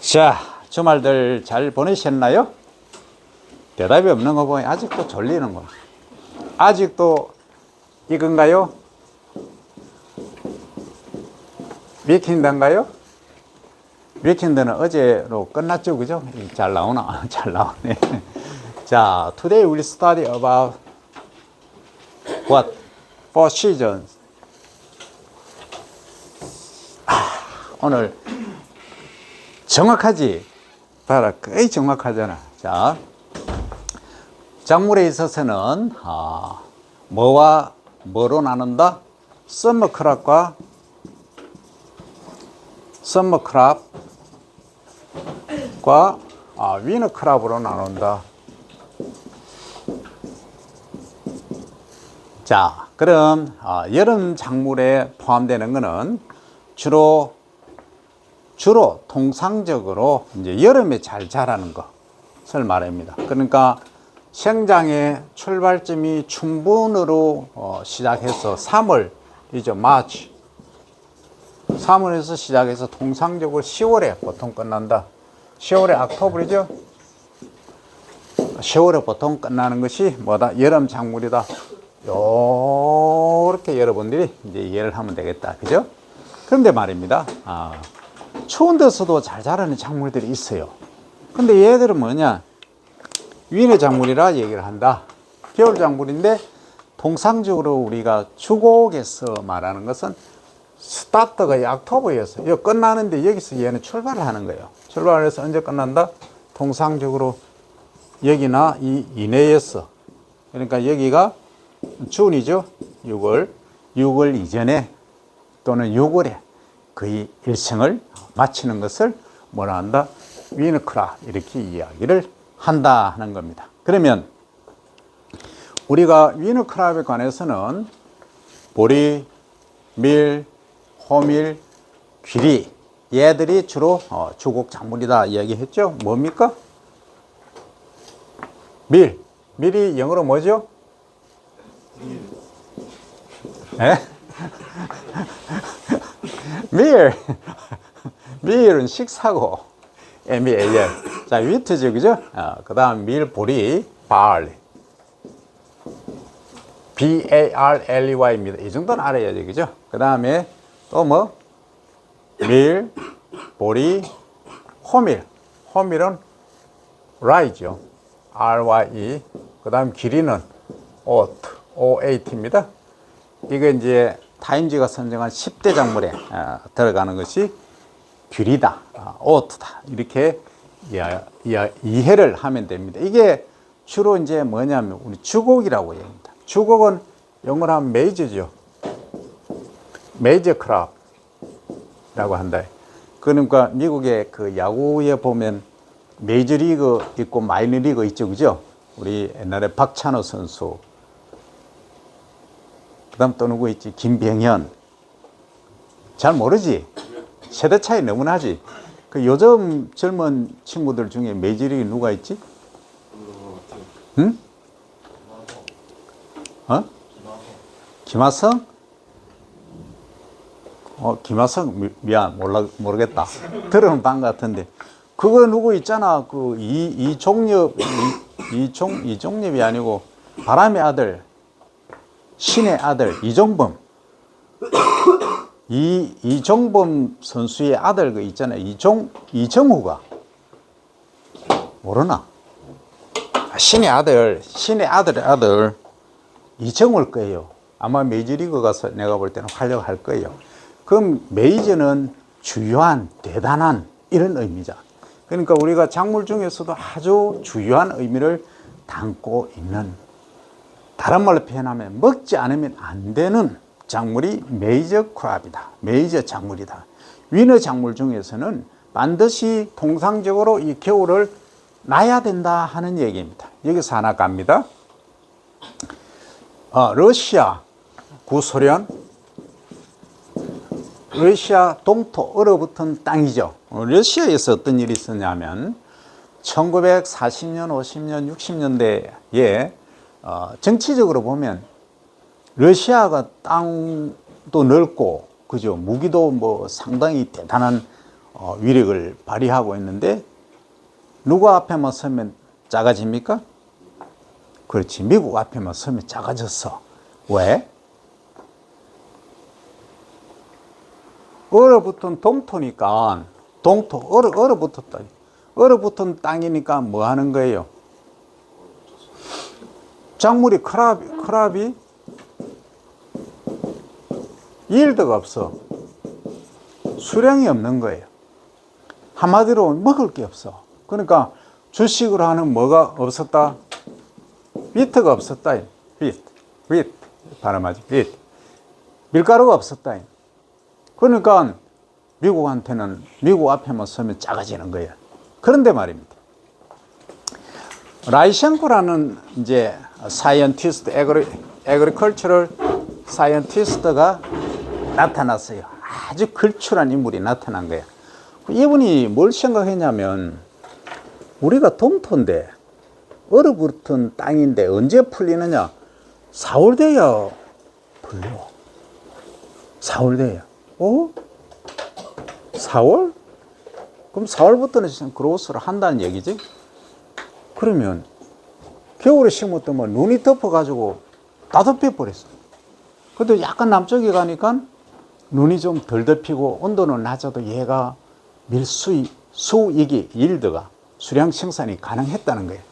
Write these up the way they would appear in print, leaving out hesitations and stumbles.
자, 주말들 잘 보내셨나요? 대답이 없는 거 보니 아직도 졸리는 거. 아직도 이건가요? 위켄드인가요? 위켄드는 어제로 끝났죠, 그죠? 잘 나오나? 잘 나오네. 자, today we'll study about what? Four seasons. 오늘 정확하지? 봐라, 거의 정확하잖아. 자, 작물에 있어서는 뭐와 뭐로 나눈다? 썸머 크랍과 위너 크랍으로 나눈다. 자, 그럼 여름 작물에 포함되는 것은 주로 통상적으로 이제 여름에 잘 자라는 것을 말합니다. 그러니까 생장의 출발점이 춘분으로 시작해서 3월이죠. 마치 3월에서 시작해서 통상적으로 10월에 보통 끝난다. 10월에 옥토버이죠. 10월에 보통 끝나는 것이 뭐다? 여름 작물이다. 요렇게 여러분들이 이제 이해를 하면 되겠다. 그죠? 그런데 말입니다. 추운 데서도 잘 자라는 작물들이 있어요. 근데 얘들은 뭐냐? 위너 작물이라 얘기를 한다. 겨울 작물인데 통상적으로 우리가 주곡에서 말하는 것은 스타트가 옥토버였어요. 여기 끝나는데 여기서 얘는 출발을 하는 거예요. 출발을 해서 언제 끝난다? 통상적으로 여기나 이 이내에서, 그러니까 여기가 준이죠. 6월 이전에 또는 6월에 거의 일생을 마치는 것을 뭐라 한다? 위너 크랍, 이렇게 이야기를 한다 하는 겁니다. 그러면 우리가 위너 크랍에 관해서는 보리, 밀, 호밀, 귀리, 얘들이 주로 주곡 작물이다 이야기했죠. 뭡니까? 밀이 영어로 뭐죠? 에? 밀은 식사고, MEAL. 자, 위트죠, 그죠? 그 다음 밀, 보리, barley. BARLEY입니다. 이 정도는 알아야죠, 그죠? 그 다음에 또 뭐? 밀, 보리, 호밀. 호밀은 rye죠. RYE. 그 다음 기리는 oat, OAT입니다. 이거 이제 타임즈가 선정한 10대 작물에 들어가는 것이 귀리다, 오트다, 이렇게 이해를 하면 됩니다. 이게 주로 이제 뭐냐면 우리 주곡이라고 합니다. 주곡은 영어로 하면 메이저죠. 메이저 크랍이라고 한다. 그러니까 미국의 그 야구에 보면 메이저리그 있고 마이너리그 있죠, 그죠? 우리 옛날에 박찬호 선수, 그 다음 또 누구 있지? 김병현. 잘 모르지? 세대 차이 너무 나지? 그 요즘 젊은 친구들 중에 메이저리그 누가 있지? 응? 김하성? 김하성? 미안, 모르겠다. 들으면 반 같은데. 그거 누구 있잖아. 그 이종엽이 아니고 바람의 아들, 신의 아들, 이종범. 이종범 선수의 아들 그 있잖아요. 이정우가. 모르나? 신의 아들의 아들 이정우일 거예요. 아마 메이저리그 가서 내가 볼 때는 활약할 거예요. 그럼 메이저는 주요한, 대단한 이런 의미죠. 그러니까 우리가 작물 중에서도 아주 주요한 의미를 담고 있는, 다른 말로 표현하면 먹지 않으면 안 되는 작물이 메이저 크랍이다. 메이저 작물이다. 위너 작물 중에서는 반드시 통상적으로 이 겨울을 나야 된다 하는 얘기입니다. 여기서 하나 갑니다. 러시아, 구소련, 러시아 동토 얼어붙은 땅이죠. 러시아에서 어떤 일이 있었냐면 1940년, 50년, 60년대에 정치적으로 보면 러시아가 땅도 넓고, 그죠? 무기도 뭐 상당히 대단한 위력을 발휘하고 있는데 누구 앞에만 서면 작아집니까? 그렇지. 미국 앞에만 서면 작아졌어. 왜? 얼어붙은 동토니까, 얼어붙었다. 얼어붙은 땅이니까 뭐 하는 거예요? 작물이 크랍이 일드가 없어. 수량이 없는 거예요. 한마디로 먹을 게 없어. 그러니까 주식으로 하는 뭐가 없었다? 비트가 없었다. 비트. 발음하지. 비트. 밀가루가 없었다. 그러니까 미국한테는 미국 앞에만 서면 작아지는 거예요. 그런데 말입니다. 라이셴코라는 이제 사이언티스트, 에그리컬처럴 사이언티스트가 나타났어요. 아주 걸출한 인물이 나타난 거예요. 이분이 뭘 생각했냐면 우리가 동토인데 얼어붙은 땅인데 언제 풀리느냐? 4월 돼야 풀려. 4월 돼야. 4월? 그럼 4월부터는 그로스를 한다는 얘기지? 그러면 겨울에 심었더니 눈이 덮어가지고 다 덮여버렸어. 근데 약간 남쪽에 가니까 눈이 좀 덜 덮이고 온도는 낮아도 얘가 수익이 일드가 수량 생산이 가능했다는 거예요.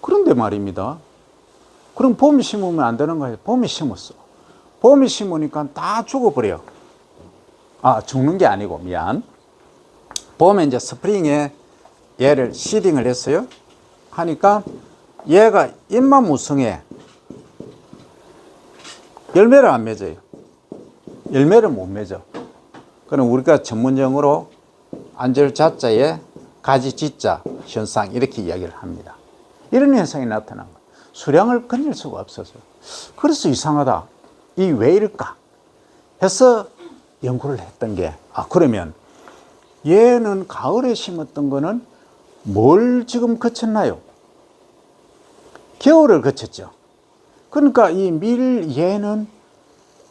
그런데 말입니다. 그럼 봄에 심으면 안 되는 거예요. 봄에 심었어. 봄에 심으니까 다 죽어버려. 죽는 게 아니고 미안. 봄에 이제 스프링에 얘를 시딩을 했어요. 하니까 얘가 잎만 무성해. 열매를 안 맺어요. 열매를 못 맺어. 그럼 우리가 전문용어로 안절자자에 가지지자 현상 이렇게 이야기를 합니다. 이런 현상이 나타난 거예요. 수량을 건질 수가 없어서. 그래서 이상하다. 이 왜 이럴까? 해서 연구를 했던 게 그러면 얘는 가을에 심었던 거는 뭘 지금 거쳤나요? 겨울을 거쳤죠. 그러니까 이 얘는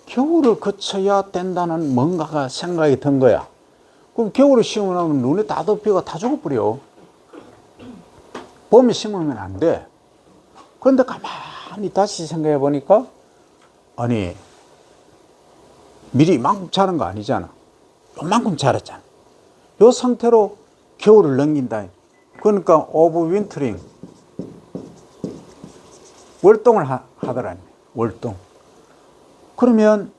겨울을 거쳐야 된다는 뭔가가 생각이 든 거야. 그럼 겨울에 심으면 눈에 다 덮이고 다 죽어버려. 봄에 심으면 안 돼. 그런데 가만히 다시 생각해 보니까 아니 미리 이만큼 자란 거 아니잖아. 요만큼 자랐잖아. 요 상태로 겨울을 넘긴다. 그러니까 오버윈터링 월동을 하더라니. 월동. 그러면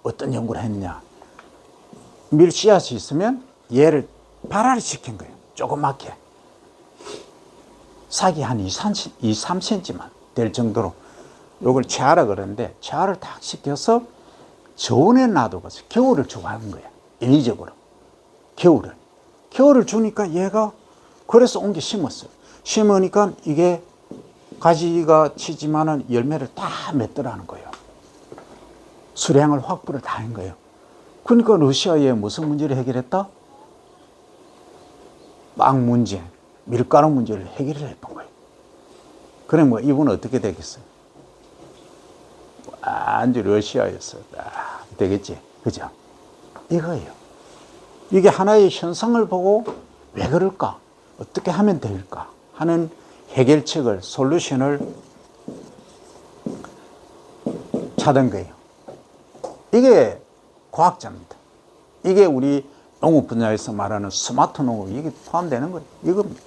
어떤 연구를 했냐? 밀씨앗이 있으면 얘를 발화를 시킨 거예요. 조그맣게. 싹이 한 2, 3cm만 될 정도로 요걸 채화라 그러는데 채화를 딱 시켜서 저온에 놔두고 겨울을 주고 하는 거야. 인위적으로. 겨울을 주니까 얘가 그래서 옮겨 심었어요. 심으니까 이게 가지가 치지만은 열매를 다 맺더라는 거예요. 수량을 확보를 다 한 거예요. 그러니까 러시아에 무슨 문제를 해결했다? 빵 문제, 밀가루 문제를 해결을 했던 거예요. 그럼 뭐 이분은 어떻게 되겠어요? 완전 러시아에서 되겠지. 그죠? 이거예요. 이게 하나의 현상을 보고 왜 그럴까? 어떻게 하면 될까? 하는 해결책을, 솔루션을 찾은 거예요. 이게 과학자입니다. 이게 우리 농업 분야에서 말하는 스마트 농업, 이게 포함되는 거예요. 이겁니다.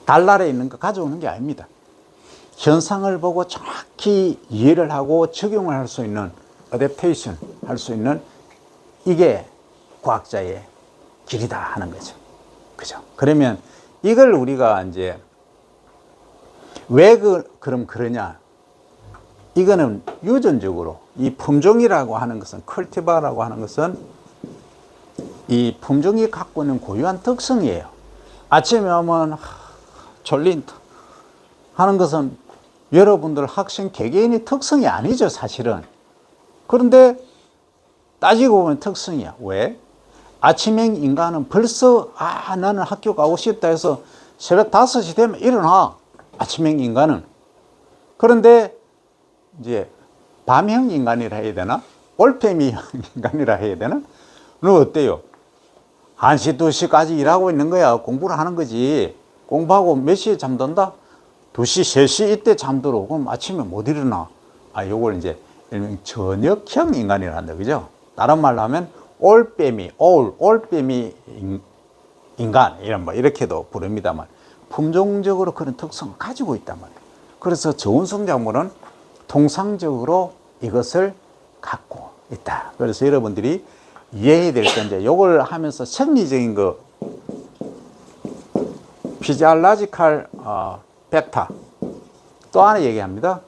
달나라에 있는 거 가져오는 게 아닙니다. 현상을 보고 정확히 이해를 하고 적용을 할 수 있는, 어댑테이션 할 수 있는 이게 과학자의 길이다 하는 거죠. 그죠? 그러면 이걸 우리가 이제 왜 그럼 그러냐? 이거는 유전적으로 이 품종이라고 하는 것은, 컬티바라고 하는 것은 이 품종이 갖고 있는 고유한 특성이에요. 아침에 오면 졸린다 하는 것은 여러분들 학생 개개인의 특성이 아니죠, 사실은. 그런데 따지고 보면 특성이야. 왜? 아침형 인간은 벌써 나는 학교 가고 싶다 해서 새벽 5시 되면 일어나. 아침형 인간은. 그런데 이제 밤형 인간이라 해야 되나? 올빼미 인간이라 해야 되나? 너 어때요? 1시, 2시까지 일하고 있는 거야. 공부를 하는 거지. 공부하고 몇 시에 잠든다? 2시, 3시 이때 잠들어. 그럼 아침에 못 일어나. 요걸 이제 일명 저녁형 인간이란다. 그죠? 다른 말로 하면 올빼미, 올빼미 인간, 이렇게도 부릅니다만, 품종적으로 그런 특성을 가지고 있단 말이에요. 그래서 좋은 성작물은 통상적으로 이것을 갖고 있다. 그래서 여러분들이 이해해야 될 건 이제 요걸 하면서 생리적인 거, 피지올로지컬 팩터 또 하나 얘기합니다.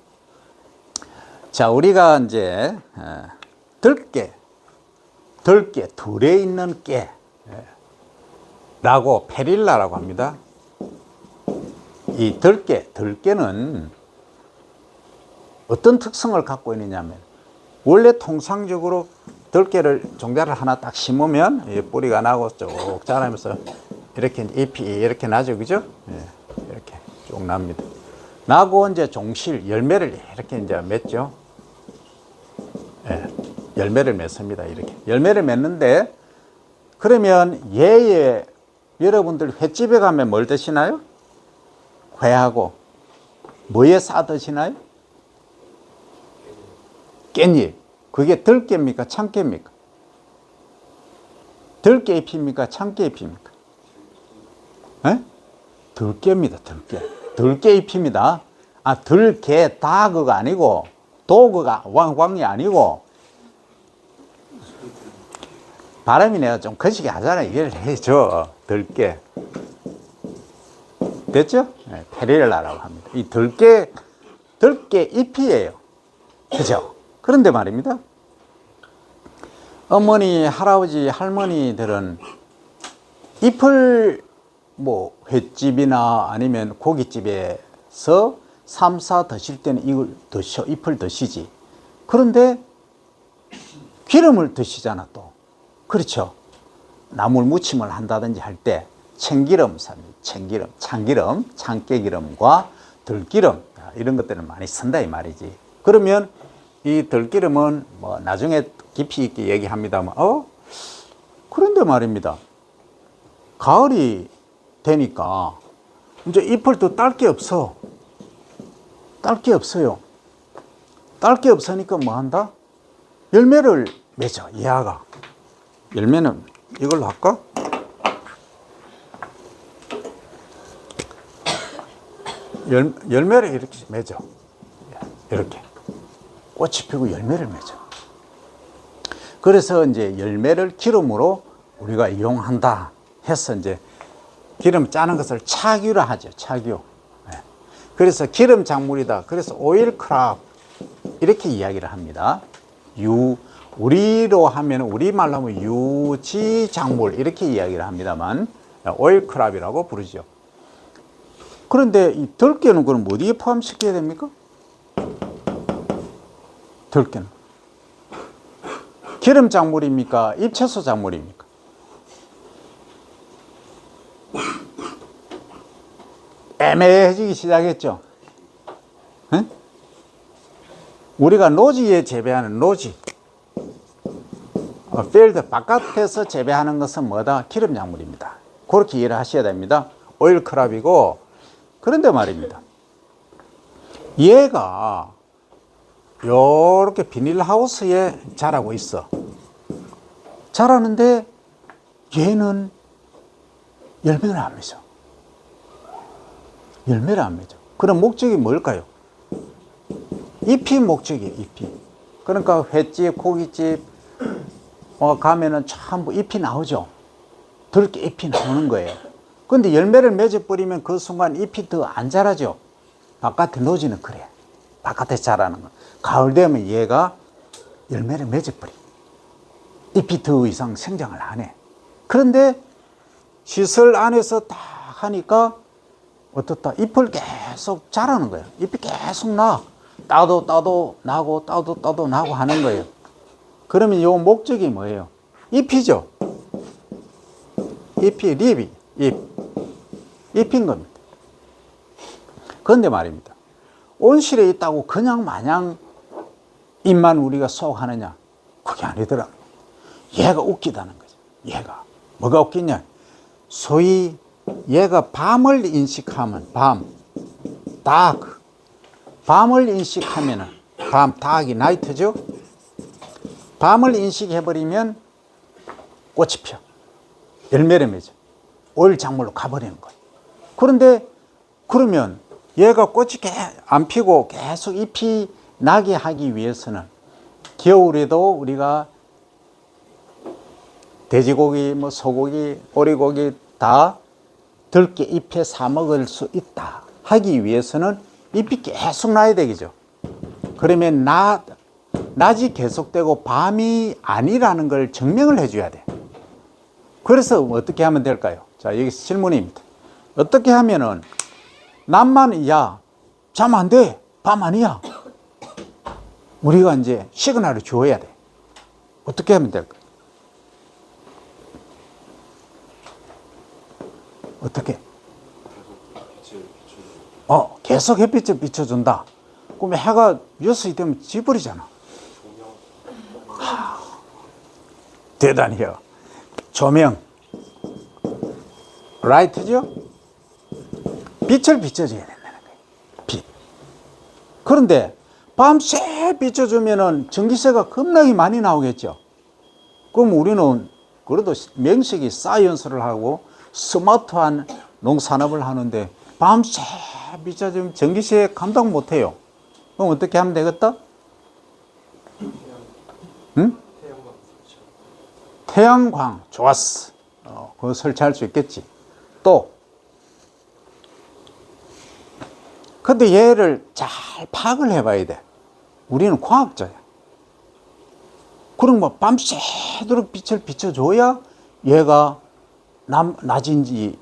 자, 우리가 이제 들깨, 들에 있는 깨라고 페릴라라고 합니다. 이 들깨는 어떤 특성을 갖고 있느냐면, 원래 통상적으로 들깨를 종자를 하나 딱 심으면 뿌리가 나고 쭉 자라면서 이렇게 잎이 이렇게 나죠, 그죠? 이렇게 쭉 납니다. 나고 이제 종실 열매를 이렇게 이제 맺죠. 열매를 맺습니다. 이렇게 열매를 맺는데, 그러면 얘의 여러분들 횟집에 가면 뭘 드시나요? 회하고 뭐에 싸 드시나요? 깻잎. 그게 들깨입니까? 참깨입니까? 들깨 잎입니까? 참깨 잎입니까? 들깨입니다. 들깨 잎입니다. 들깨 다그가 아니고, 도그가 왕이 아니고, 발음이 내가 좀 거시기 하잖아요. 이해를 해줘. 들깨. 됐죠? 페릴라라고 합니다. 이 들깨 잎이에요. 그죠? 그런데 말입니다. 어머니, 할아버지, 할머니들은 잎을 횟집이나 아니면 고깃집에서 삶아 드실 때는 잎을 드시지. 그런데 기름을 드시잖아, 또. 그렇죠? 나물 무침을 한다든지 할 때 참기름, 참깨기름과 들기름, 이런 것들을 많이 쓴다 이 말이지. 그러면 이 들기름은 나중에 깊이 있게 얘기합니다만, 그런데 말입니다. 가을이 되니까 이제 잎을 또 딸 게 없어. 딸 게 없어요. 딸 게 없으니까 뭐 한다? 열매를 맺어, 얘가. 열매는 이걸로 할까? 열매를 이렇게 맺어. 이렇게. 꽃이 피고 열매를 맺어. 그래서 이제 열매를 기름으로 우리가 이용한다 해서 이제 기름 짜는 것을 차규라 하죠. 차규. 그래서 기름 작물이다. 그래서 오일 크랍 이렇게 이야기를 합니다. 우리로 하면, 우리말로 하면 유지 작물 이렇게 이야기를 합니다만, 오일 크랍이라고 부르죠. 그런데 이 들깨는 그럼 어디에 포함시켜야 됩니까? 들깨는 기름 작물입니까? 잎채소 작물입니까? 애매해지기 시작했죠. 에? 우리가 노지에 재배하는 노지, 필드 바깥에서 재배하는 것은 뭐다? 기름 작물입니다. 그렇게 이해를 하셔야 됩니다. 오일 크랍이고, 그런데 말입니다. 얘가 요렇게 비닐하우스에 자라고 있어. 자라는데 얘는 열매를 안 맺어. 열매를 안 맺어. 그럼 목적이 뭘까요? 잎이 목적이에요, 잎이. 그러니까 횟집, 고깃집 가면은 전부 잎이 나오죠. 들깨 잎이 나오는 거예요. 근데 열매를 맺어버리면 그 순간 잎이 더 안 자라죠. 바깥에 노지는 그래. 바깥에 자라는 거. 가을 되면 얘가 열매를 맺어버려. 잎이 더 이상 생장을 안 해. 그런데 시설 안에서 딱 하니까 어떻다? 잎을 계속 자라는 거예요. 잎이 계속 나. 따도 나고, 따도 나고 하는 거예요. 그러면 이 목적이 뭐예요? 잎이죠. 잎이 잎인 겁니다. 그런데 말입니다. 온실에 있다고 그냥 마냥 잎만 우리가 수확하느냐? 그게 아니더라. 얘가 웃기다는 거죠. 뭐가 없겠냐? 소위 얘가 밤을 인식하면 다크. 밤을 인식하면은 다크이 나이트죠. 밤을 인식해버리면 꽃이 펴. 열매를 맺어. 올 작물로 가버리는 거예요. 그런데 그러면 얘가 꽃이 안 피고 계속 잎이 나게 하기 위해서는 겨울에도 우리가 돼지고기, 뭐 소고기, 오리고기 다 들깨 잎에 사 먹을 수 있다 하기 위해서는 잎이 계속 나야 되겠죠. 그러면 낮이 계속되고 밤이 아니라는 걸 증명을 해줘야 돼. 그래서 어떻게 하면 될까요? 자, 여기서 질문입니다. 어떻게 하면은 낮만 야, 잠 안 돼. 밤 아니야. 우리가 이제 시그널을 줘야 돼. 어떻게 하면 될까요? 어떻게? 계속 햇빛을 비춰준다. 그러면 해가 6시 되면 지버리잖아. 대단해요. 조명. 라이트죠? 빛을 비춰줘야 된다는 거예요. 빛. 그런데 밤새 비춰주면은 전기세가 겁나게 많이 나오겠죠. 그럼 우리는 그래도 명식이 사이언스를 하고 스마트한 농산업을 하는데 밤새 비춰주면 전기세 감당 못해요. 그럼 어떻게 하면 되겠다? 응? 태양광. 좋았어. 그거 설치할 수 있겠지. 또 근데 얘를 잘 파악을 해봐야 돼. 우리는 과학자야. 그럼 뭐 밤새도록 빛을 비춰줘야 얘가 낮인지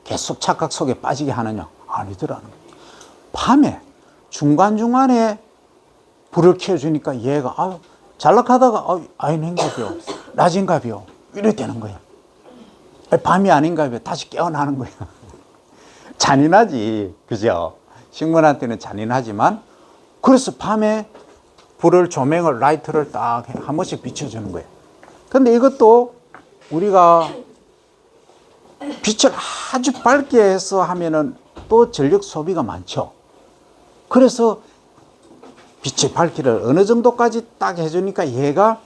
계속 착각 속에 빠지게 하느냐? 아니더라는 거야. 밤에 중간중간에 불을 켜주니까 얘가 잘락하다가 아닌가벼, 낮인가벼 이래 되는 거야. 밤이 아닌가벼 다시 깨어나는 거야. 잔인하지, 그죠? 식물한테는 잔인하지만 그래서 밤에 불을 조명을 라이트를 딱 한 번씩 비춰주는 거예요. 근데 이것도 우리가 빛을 아주 밝게 해서 하면은 또 전력 소비가 많죠. 그래서 빛의 밝기를 어느 정도까지 딱 해주니까 얘가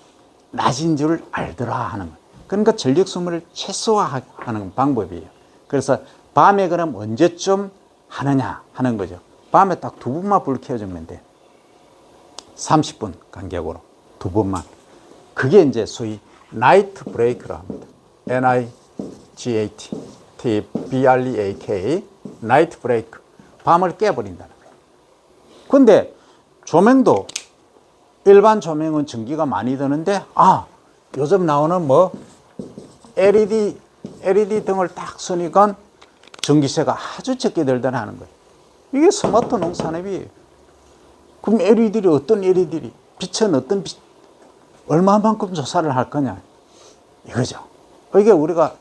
낮인 줄 알더라 하는 거예요. 그러니까 전력 소모를 최소화하는 방법이에요. 그래서 밤에 그럼 언제쯤 하느냐 하는 거죠. 밤에 딱 2번만 불 켜주면 돼. 30분 간격으로 2번만. 그게 이제 소위 나이트 브레이크라 합니다. NIGHT 나이트 브레이크. 밤을 깨버린다는 거예요. 근데 조명도 일반 조명은 전기가 많이 드는데 요즘 나오는 뭐 LED 등을 딱 쓰니까 전기세가 아주 적게 들더라는 거예요. 이게 스마트 농산업이에요. 그럼 LED들이 어떤 LED들이 빛은 어떤 빛 얼마만큼 조사를 할 거냐 이거죠. 이게 우리가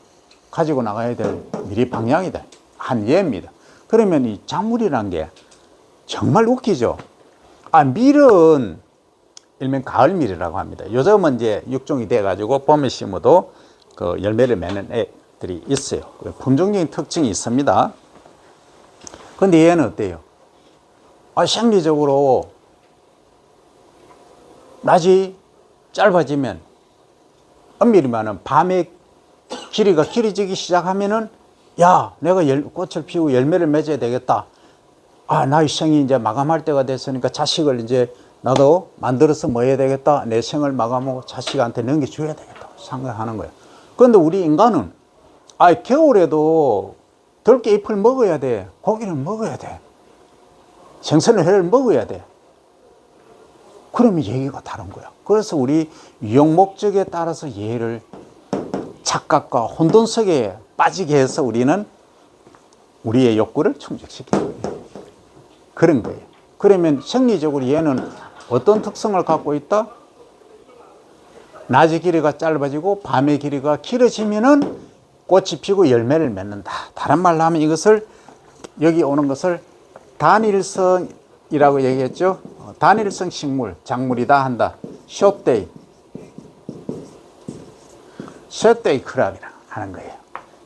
가지고 나가야 될 미래 방향이다. 한 예입니다. 그러면 이 작물이란 게 정말 웃기죠. 밀은 일명 가을밀이라고 합니다. 요즘은 이제 육종이 돼가지고 봄에 심어도 그 열매를 맺는 애들이 있어요. 품종적인 특징이 있습니다. 근데 얘는 어때요? 생리적으로 낮이 짧아지면 엄밀히면은 밤에 길이가 길어지기 시작하면은 내가 꽃을 피우고 열매를 맺어야 되겠다. 나의 생이 이제 마감할 때가 됐으니까 자식을 이제 나도 만들어서 뭐 해야 되겠다. 내 생을 마감하고 자식한테 넘겨줘야 되겠다 생각하는 거예요. 그런데 우리 인간은 겨울에도 들깨 잎을 먹어야 돼. 고기를 먹어야 돼. 생선의 회를 먹어야 돼. 그러면 얘기가 다른 거야. 그래서 우리 유용 목적에 따라서 얘를 착각과 혼돈 속에 빠지게 해서 우리는 우리의 욕구를 충족시키는 거예요. 그런 거예요. 그러면 생리적으로 얘는 어떤 특성을 갖고 있다? 낮의 길이가 짧아지고 밤의 길이가 길어지면은 꽃이 피고 열매를 맺는다. 다른 말로 하면 이것을 여기 오는 것을 단일성이라고 얘기했죠. 단일성 식물, 작물이다 한다. 숏데이 크랍이라. 하는 거예요.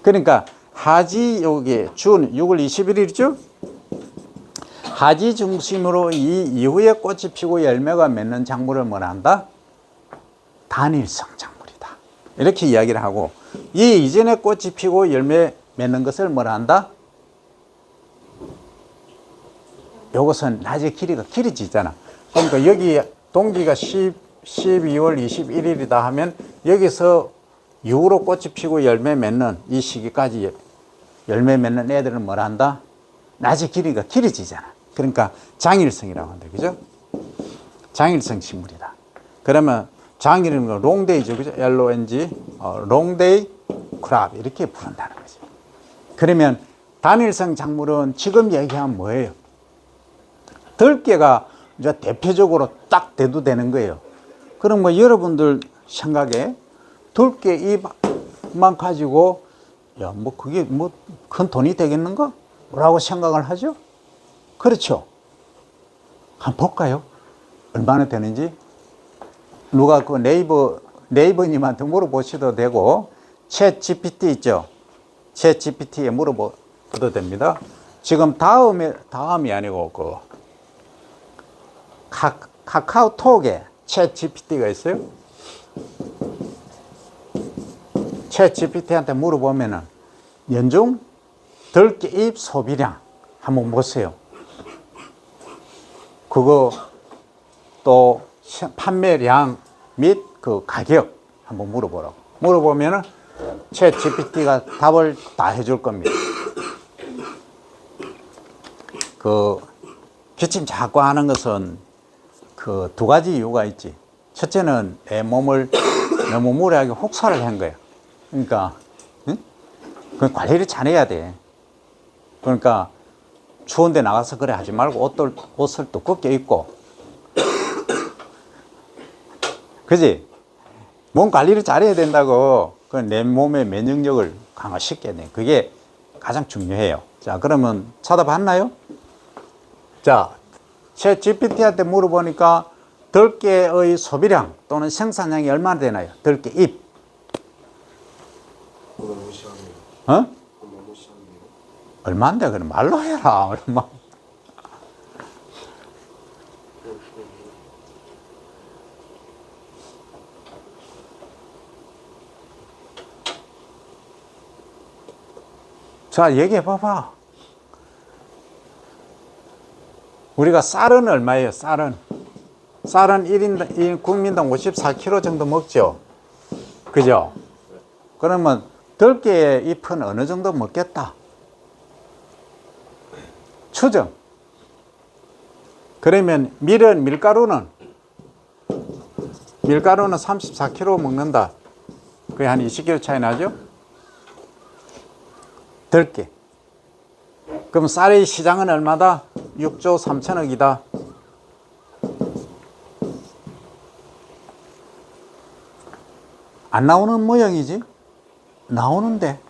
그러니까 하지, 여기 준 6월 21일이죠? 하지 중심으로 이 이후에 꽃이 피고 열매가 맺는 작물을 뭐라 한다? 단일성 작물이다. 이렇게 이야기를 하고, 이 이전에 꽃이 피고 열매 맺는 것을 뭐라 한다? 요것은 낮에 길이가 길어지잖아. 그러니까 여기 동기가 12월 21일이다 하면 여기서 이후로 꽃이 피고 열매 맺는 이 시기까지 열매 맺는 애들은 뭐라 한다? 낮에 길이가 길어지잖아. 그러니까 장일성이라고 한다. 그죠? 장일성 식물이다. 그러면 장일은 거 롱데이죠. 그죠? LONG, 롱데이 크랍 이렇게 부른다는 거죠. 그러면 단일성 작물은 지금 얘기하면 뭐예요? 들깨가 이제 대표적으로 딱 대두되는 거예요. 그럼 뭐 여러분들 생각에 들깨 잎만 가지고 야, 뭐 그게 뭐 큰 돈이 되겠는가? 라고 생각을 하죠? 그렇죠. 한번 볼까요? 얼마나 되는지? 누가 그 네이버님한테 물어보셔도 되고, 챗 GPT 있죠? 챗 GPT에 물어봐도 됩니다. 지금 다음이 아니고, 카카오톡에 챗 GPT가 있어요. 챗 GPT한테 물어보면은, 연중 들깨 잎 소비량 한번 보세요. 그거 또 판매량 및 그 가격 한번 물어보라고. 물어보면은 챗 GPT가 답을 다 해줄 겁니다. 그 기침 자꾸 하는 것은 그 두 가지 이유가 있지. 첫째는 내 몸을 너무 무리하게 혹사를 한 거야. 그러니까 응? 그 관리를 잘해야 돼. 그러니까 추운데 나가서 그래 하지 말고 옷을 두껍게 입고, 그지? 몸 관리를 잘해야 된다고. 내 몸의 면역력을 강화시켜야 돼. 그게 가장 중요해요. 자, 그러면 찾아봤나요? 자, 챗 GPT한테 물어보니까 들깨의 소비량 또는 생산량이 얼마나 되나요? 들깨 잎. 너무 시원해요. 어? 너무 시원해요. 얼마인데? 그럼 말로 해라. 얼마? 자, 얘기해 봐봐. 우리가 쌀은 얼마예요? 쌀은 1인 국민당 54kg 정도 먹죠. 그죠? 그러면 들깨 잎은 어느 정도 먹겠다? 추정. 그러면 밀가루는 34kg 먹는다. 그게 한 20kg 차이 나죠? 들깨. 그럼 쌀의 시장은 얼마다? 6조 3천억이다. 안 나오는 모양이지? 나오는데.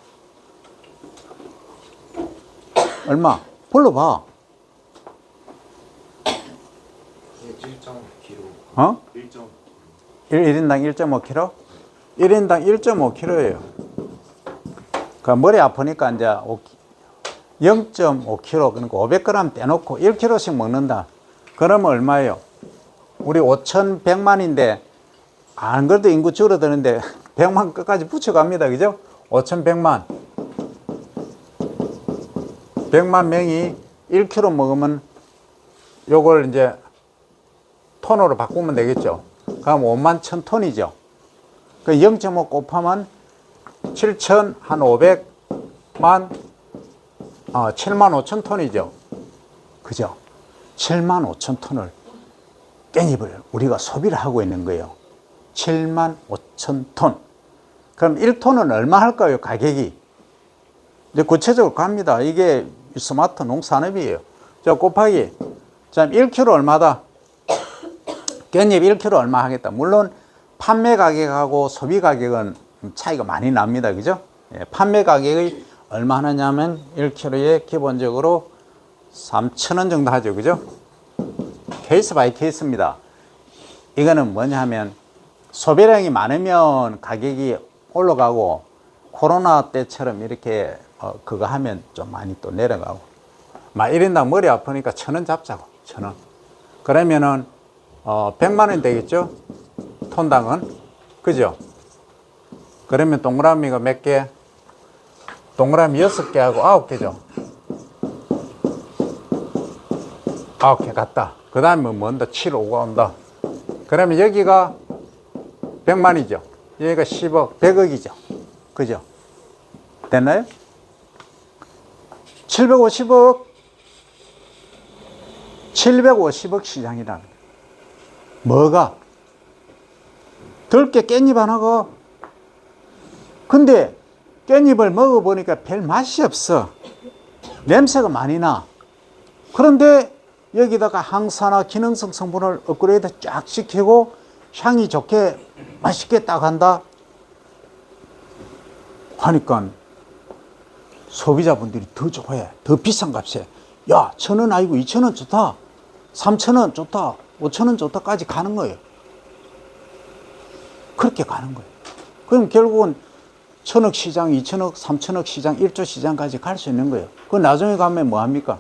얼마? 불러봐. 1.5kg. 어? 1.5kg. 1인당 1.5kg? 1인당 1.5kg예요. 그 머리 아프니까 이제 0.5kg, 그러니까 500g 떼놓고 1kg씩 먹는다. 그러면 얼마예요? 우리 5,100만인데, 안 그래도 인구 줄어드는데 100만 끝까지 붙여갑니다. 그죠? 5,100만. 100만 명이 1kg 먹으면 요걸 이제 톤으로 바꾸면 되겠죠. 그럼 5만 1,000톤이죠. 그 0.5 곱하면 7,500만, 7만 5천 톤이죠. 그죠? 7만 5천 톤을 깻잎을 우리가 소비를 하고 있는 거예요. 7만 5천 톤. 그럼 1톤은 얼마 할까요? 가격이. 이제 구체적으로 갑니다. 이게 스마트 농산업이에요. 자, 곱하기. 자, 1kg 얼마다? 깻잎 1kg 얼마 하겠다. 물론 판매 가격하고 소비 가격은 차이가 많이 납니다. 그죠? 예, 판매 가격이 얼마 하느냐면 1kg에 기본적으로 3,000원 정도 하죠. 그죠? 케이스 바이 케이스입니다. 이거는 뭐냐 하면 소비량이 많으면 가격이 올라가고 코로나 때처럼 이렇게 그거 하면 좀 많이 또 내려가고 막 이런다 머리 아프니까 1,000원 잡자고 1,000원 그러면은 100만 원 되겠죠 톤당은 그죠 그러면 동그라미가 몇 개 동그라미 6개하고 9개죠 9개 갔다 그 다음에 뭔다 7, 5가 온다 그러면 여기가 100만이죠 여기가 10억 100억이죠 그죠 됐나요? 750억 750억 시장이라는 거예요. 뭐가? 들깨 깻잎 하나가 근데 깻잎을 먹어보니까 별 맛이 없어 냄새가 많이 나 그런데 여기다가 항산화 기능성 성분을 업그레이드 쫙 시키고 향이 좋게 맛있게 딱 한다 하니까 소비자분들이 더 좋아해 더 비싼 값에 야 1,000원 아니고 2,000원 좋다 3,000원 좋다 5,000원 좋다까지 가는 거예요 그렇게 가는 거예요 그럼 결국은 1,000억 시장 2,000억 3,000억 시장 1조 시장까지 갈 수 있는 거예요 그 나중에 가면 뭐합니까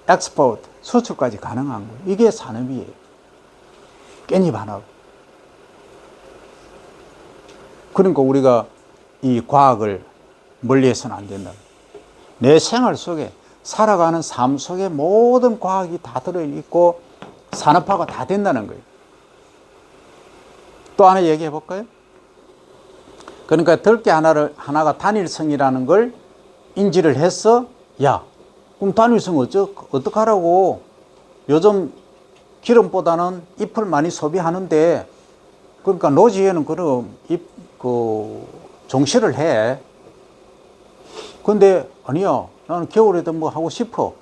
엑스포트 수출까지 가능한 거예요 이게 산업이에요 깻잎 하나 그러니까 우리가 이 과학을 멀리해서는 안 된다 내 생활 속에 살아가는 삶 속에 모든 과학이 다 들어있고 산업화가 다 된다는 거예요 또 하나 얘기해 볼까요? 그러니까 들깨 하나가 단일성이라는 걸 인지를 했어 야 그럼 단일성 어떡하라고 요즘 기름보다는 잎을 많이 소비하는데 그러니까 노지에는 그럼 종시를 해 근데 아니야 나는 겨울에도 뭐 하고 싶어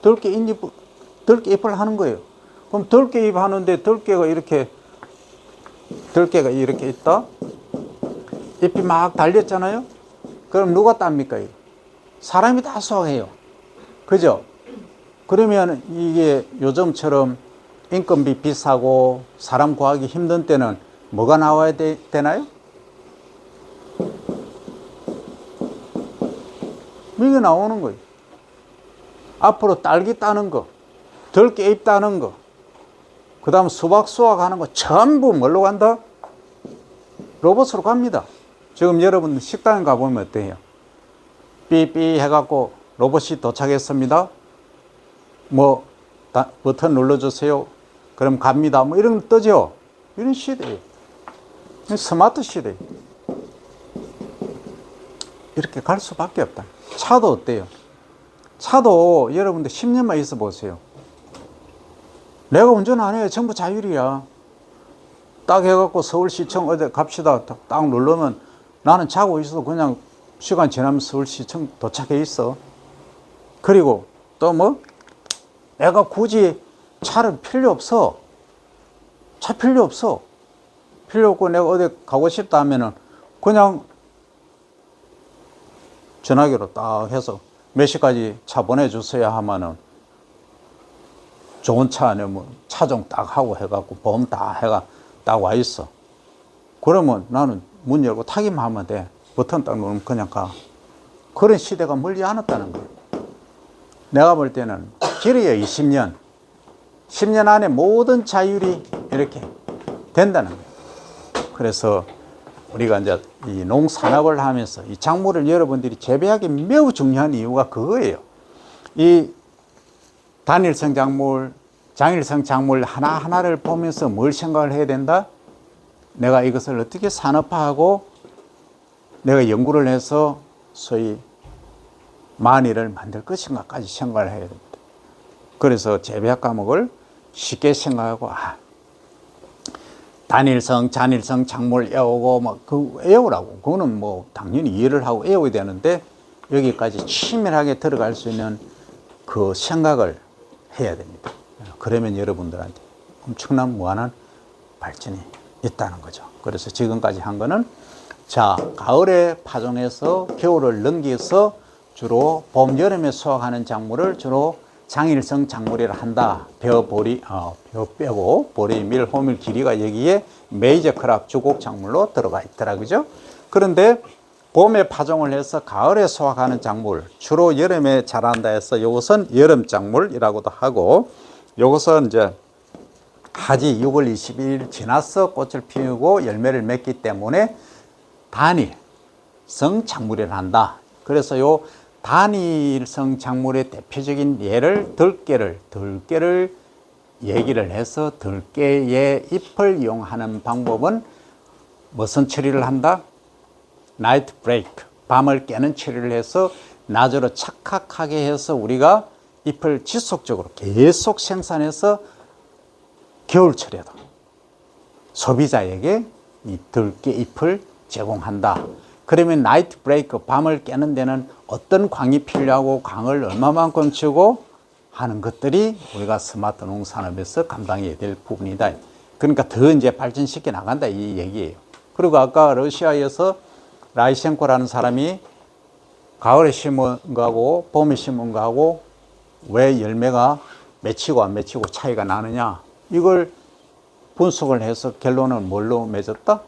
들깨 잎을 하는 거예요 그럼 들깨 잎 하는데 들깨가 이렇게 있다 잎이 막 달렸잖아요 그럼 누가 땁니까 이거? 사람이 다 수확해요 그죠? 그러면 이게 요즘처럼 인건비 비싸고 사람 구하기 힘든 때는 뭐가 나와야 되나요? 이게 나오는 거예요 앞으로 딸기 따는 거 들깨 잎 따는 거 그 다음 수박 수확하는 거 전부 뭘로 간다? 로봇으로 갑니다 지금 여러분 식당에 가보면 어때요? 삐삐 해갖고 로봇이 도착했습니다 뭐 버튼 눌러주세요 그럼 갑니다 뭐 이런 거 뜨죠 이런 시대예요 스마트 시대예요 이렇게 갈 수밖에 없다 차도 어때요? 차도 여러분들 10년만 있어 보세요 내가 운전 안 해요 전부 자율이야 딱 해갖고 서울시청 어디 갑시다 딱 누르면 나는 자고 있어도 그냥 시간 지나면 서울시청 도착해 있어 그리고 또 뭐 내가 굳이 차를 필요 없어 차 필요 없어 필요 없고 내가 어디 가고 싶다 하면은 그냥 전화기로 딱 해서 몇 시까지 차 보내주세요 하면은 좋은 차 안에 뭐 차종 딱 하고 해갖고 보험 다 해가 딱 와 있어 그러면 나는 문 열고 타기만 하면 돼 버튼 딱 누르면 그냥 가 그런 시대가 멀리 않았다는 거예요 내가 볼 때는 길어야 20년 10년 안에 모든 자율이 이렇게 된다는 거예요 그래서 우리가 이제 이 농산업을 하면서 이 작물을 여러분들이 재배하기 매우 중요한 이유가 그거예요 이 단일성 작물, 장일성 작물 하나하나를 보면서 뭘 생각을 해야 된다? 내가 이것을 어떻게 산업화하고 내가 연구를 해서 소위 만일을 만들 것인가까지 생각을 해야 됩니다. 그래서 재배학 과목을 쉽게 생각하고 단일성, 잔일성 작물 외우고 막 그 외우라고 그거는 뭐 당연히 이해를 하고 외워야 되는데 여기까지 치밀하게 들어갈 수 있는 그 생각을 해야 됩니다. 그러면 여러분들한테 엄청난 무한한 발전이 있다는 거죠. 그래서 지금까지 한 거는 자, 가을에 파종해서 겨울을 넘겨서 주로 봄, 여름에 수확하는 작물을 주로 장일성 작물이라 한다. 벼 빼고 보리, 밀, 호밀, 기리가 여기에 메이저 크랍 주곡 작물로 들어가 있더라. 그죠? 그런데 봄에 파종을 해서 가을에 수확하는 작물, 주로 여름에 자란다 해서 이것은 여름 작물이라고도 하고, 이것은 이제 하지 6월 22일 지나서 꽃을 피우고 열매를 맺기 때문에 단일성 작물이라 한다. 그래서 요 단일성 작물의 대표적인 예를 들깨를 얘기를 해서 들깨의 잎을 이용하는 방법은 무슨 처리를 한다? 나이트 브레이크, 밤을 깨는 처리를 해서 낮으로 착각하게 해서 우리가 잎을 지속적으로 계속 생산해서 겨울철에도 소비자에게 이 들깨 잎을 제공한다. 그러면 나이트 브레이크, 밤을 깨는 데는 어떤 광이 필요하고 광을 얼마만큼 주고 하는 것들이 우리가 스마트 농산업에서 감당해야 될 부분이다. 그러니까 더 이제 발전시켜 나간다 이 얘기예요. 그리고 아까 러시아에서 라이셴코라는 사람이 가을에 심은 거하고 봄에 심은 거하고 왜 열매가 맺히고 안 맺히고 차이가 나느냐, 이걸 분석을 해서 결론은 뭘로 맺었다?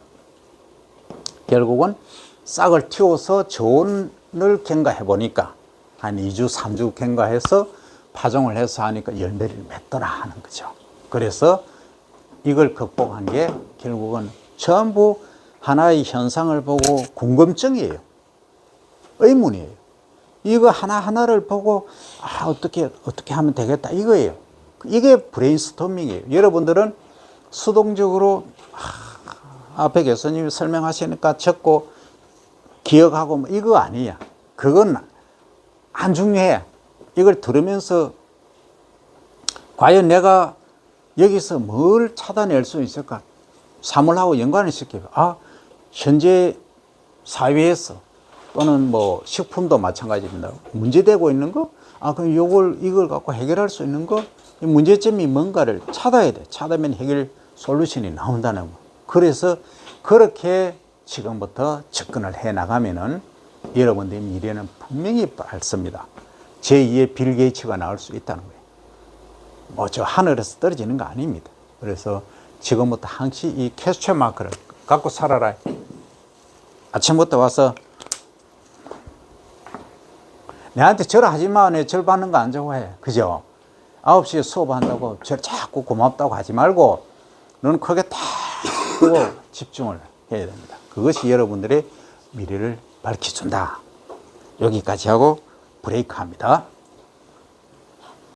결국은 싹을 틔워서 저온을 경과해 보니까 한 2주 3주 경과해서 파종을 해서 하니까 열매를 맺더라 하는 거죠. 그래서 이걸 극복한 게 결국은 전부 하나의 현상을 보고 궁금증이에요. 의문이에요. 이거 하나하나를 보고 어떻게 하면 되겠다 이거예요. 이게 브레인스토밍이에요. 여러분들은 수동적으로 앞에 교수님이 설명하시니까 적고 기억하고 뭐 이거 아니야. 그건 안 중요해. 이걸 들으면서 과연 내가 여기서 뭘 찾아낼 수 있을까? 사물하고 연관을 시키고, 현재 사회에서 또는 뭐 식품도 마찬가지입니다. 문제되고 있는 거? 그럼 이걸 갖고 해결할 수 있는 거? 문제점이 뭔가를 찾아야 돼. 찾으면 해결 솔루션이 나온다는 거. 그래서 그렇게 지금부터 접근을 해 나가면은 여러분들의 미래는 분명히 밝습니다. 제2의 빌 게이츠가 나올 수 있다는 거예요. 뭐 저 하늘에서 떨어지는 거 아닙니다. 그래서 지금부터 항상 이 퀘스천 마크를 갖고 살아라. 아침부터 와서 내한테 절 하지 마. 내 절 받는 거 안 좋아해. 그죠? 9시에 수업한다고 절 자꾸 고맙다고 하지 말고 눈 크게 딱 뜨고 집중을 해야 됩니다. 그것이 여러분들의 미래를 밝혀준다. 여기까지 하고 브레이크 합니다.